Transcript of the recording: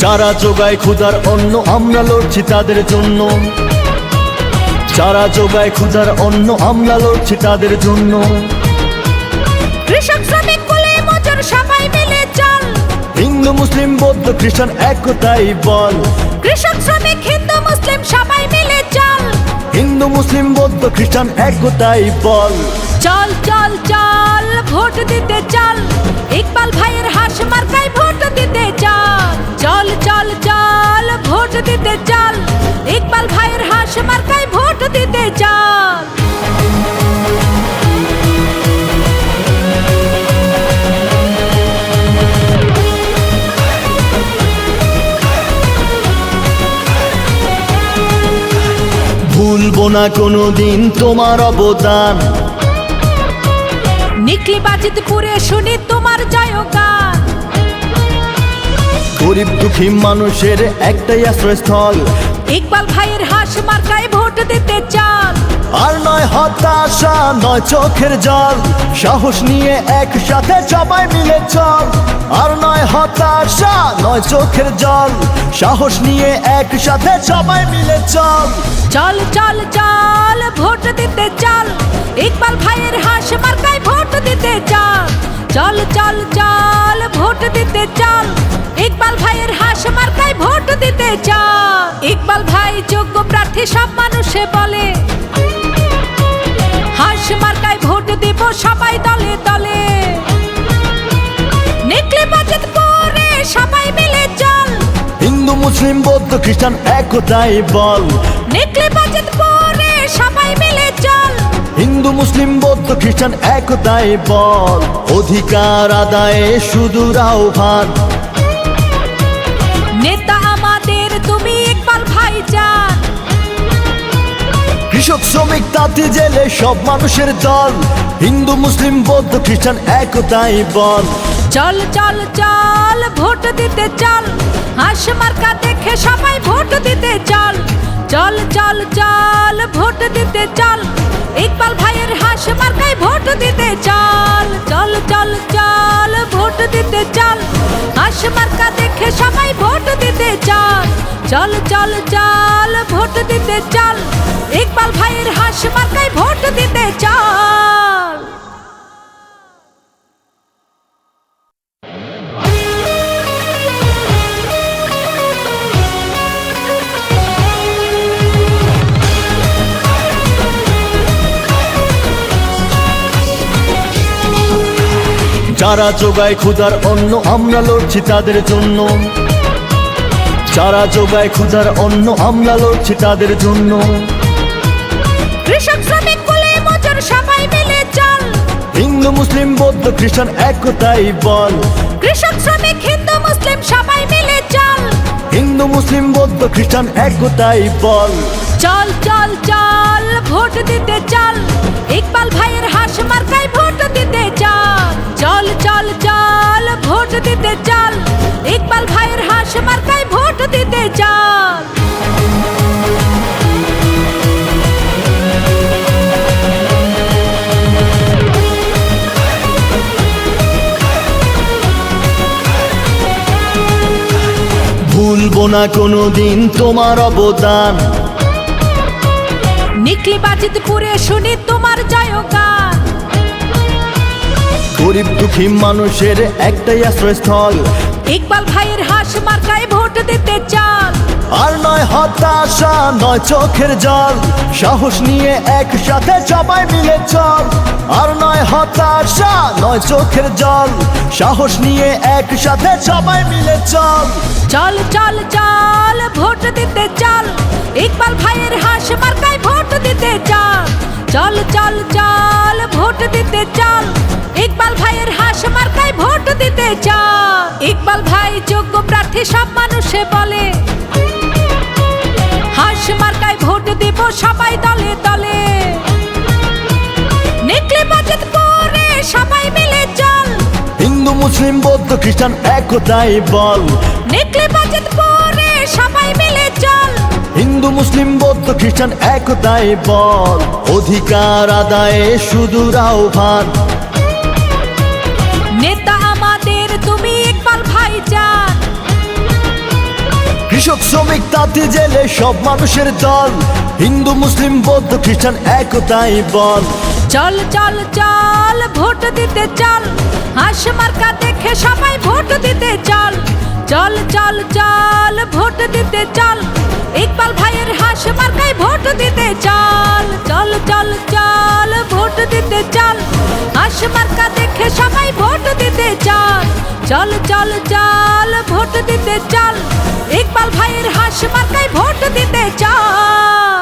যারা যোগায় ক্ষুধার অন্ন আমরা লড়ছি তাদের জন্য, যারা যোগায় ক্ষুধার অন্ন আমরা লড়ছি তাদের জন্য। কৃষক শ্রমিক কুলি মজুর সবাই মিলে চল, হিন্দু মুসলিম বৌদ্ধ খ্রিস্টান একতাই বল। কৃষক শ্রমিক হিন্দু মুসলিম সবাই মিলে চল, হিন্দু মুসলিম বৌদ্ধ খ্রিস্টান একতাই বল। চল চল চল ভোট দিতে চল, ইকবাল ভাইয়ের হাঁস মার্কায় ভোট দিতে চল। চল চল চল ভোট দিতে চল, ইকবাল ভাইয়ের হাঁস মার্কায় ভোট দিতে চল। ভুলবো না কোনোদিন তোমার অবদান, নিকলি বাজিতপুরে শুনি তোমার জয়গান। গরিব দুঃখী মানুষের একটাই আশ্রয়স্থল, ইকবাল ভাইয়ের হাঁস মার্কায় ভোট দিতে চল। আর নয় হতাশা নয় চোখের জল, সাহস নিয়ে একসাথে সবাই মিলে চল। আর নয় হতাশা নয় চোখের জল, সাহস নিয়ে একসাথে সবাই মিলে চল। চল চল চল ভোট দিতে চল, ইকবাল ভাইয়ের হাঁস মার্কায় ভোট দিতে চল। চল চল চল ভোট দিতে চল, ইকবাল ভাইয়ের হাঁস মার্কায় ভোট দিতে চল। ইকবাল ভাই যোগ্য প্রার্থী সব মানুষে বলে, হাঁস মার্কায় ভোট দিব সবাই দলে দলে। নিকলি বাজিতপুরে সবাই মিলে চল, হিন্দু মুসলিম বৌদ্ধ খ্রিস্টান একতাই বল। নিকলি বাজিতপুরে সবাই মিলে চল, হিন্দু মুসলিম বৌদ্ধ খ্রিস্টান একতাই বল। অধিকার আদায়ে সুদূর আহ্বান, নেতা আমাদের তুমি ইকবাল ভাইজান। কৃষক শ্রমিক তাঁতি জেলে সব মানুষের দল, হিন্দু মুসলিম বৌদ্ধ খ্রিস্টান একতাই বল। চল চল চল ভোট দিতে চল, হাঁস মার্কা দেখে সবাই ভোট দিতে চল। চল চল চল ভোট দিতে চল, ইকবাল ভাইয়ের হাঁস মার্কায় ভোট দিতে চল। চল চল চল ভোট দিতে চল, হাঁস মার্কা দেখে সবাই ভোট দিতে চল। চল চল চল ভোট দিতে চল, ইকবাল ভাইয়ের হাঁস মার্কায় ভোট দিতে চল। যারা যোগায় ক্ষুধার অন্ন আমরা লড়ছি তাদের জন্য, যারা যোগায় ক্ষুধার অন্ন আমরা লড়ছি তাদের জন্য। কৃষক শ্রমিক কুলি মজুর সবাই মিলে চল, হিন্দু মুসলিম বৌদ্ধ খ্রিস্টান একতাই বল। কৃষক শ্রমিক হিন্দু মুসলিম সবাই মিলে চল, হিন্দু মুসলিম বৌদ্ধ খ্রিস্টান একতাই বল। চল চল চল ভোট দিতে চল, ইকবাল ভাইয়ের হাঁস মার্কায় ভোট দিতে চল। চল চল চল ভোট দিতে চল, ইকবাল ভাইয়ের হাঁস মার্কায় ভোট দিতে চল। ভুলবো না কোনোদিন তোমার অবদান, নিকলি বাজিতপুরে শুনি তোমার জয়গান। গরিব দুঃখী মানুষের একটাই আশ্রয়স্থল, ইকবাল ভাইয়ের হাঁস মার্কায় ভোট দিতে চল। আর নয় হতাশা নয় চোখের জল, সাহস নিয়ে একসাথে সবাই মিলে চল। আর নয় হতাশা নয় চোখের জল, সাহস নিয়ে একসাথে সবাই মিলে চল। চল চল চল ভোট দিতে চল, ইকবাল ভাইয়ের হাঁস মার্কায় ভোট দিতে চল। চল চল চল ভোট দিতে চল, ইকবাল ভাইয়ের হাঁস মার্কায় ভোট দিতে চল। ইকবাল ভাই যোগ্য প্রার্থী সব মানুষে বলে, হাঁস মার্কায় ভোট দিব সবাই দলে দলে। নিকলি বাজিতপুরে সবাই মিলে চল, হিন্দু মুসলিম বৌদ্ধ খ্রিস্টান একতাই বল। নিকলি বাজিতপুরে সবাই মিলে চল, হিন্দু মুসলিম বৌদ্ধ খ্রিস্টান একতাই বল। অধিকার আদায়ে সুদূর আহ্বান, নেতা আমাদের তুমি ইকবাল ভাইজান। কৃষক শ্রমিক তাঁতি জেলে সব মানুষের দল, হিন্দু মুসলিম বৌদ্ধ খ্রিস্টান একতাই বল। চল চল চল ভোট দিতে চল, হাঁস মার্কা দেখে সবাই ভোট দিতে চল। চল চল চল ভোট দিতে চল, ইকবাল ভাইয়ের হাঁস মার্কায় ভোট দিতে চল। চল চল চল ভোট দিতে চল, হাঁস মার্কা দেখে সবাই ভোট দিতে চল। চল চল চল ভোট দিতে চল, ইকবাল ভাইয়ের হাঁস মার্কায় ভোট দিতে চল।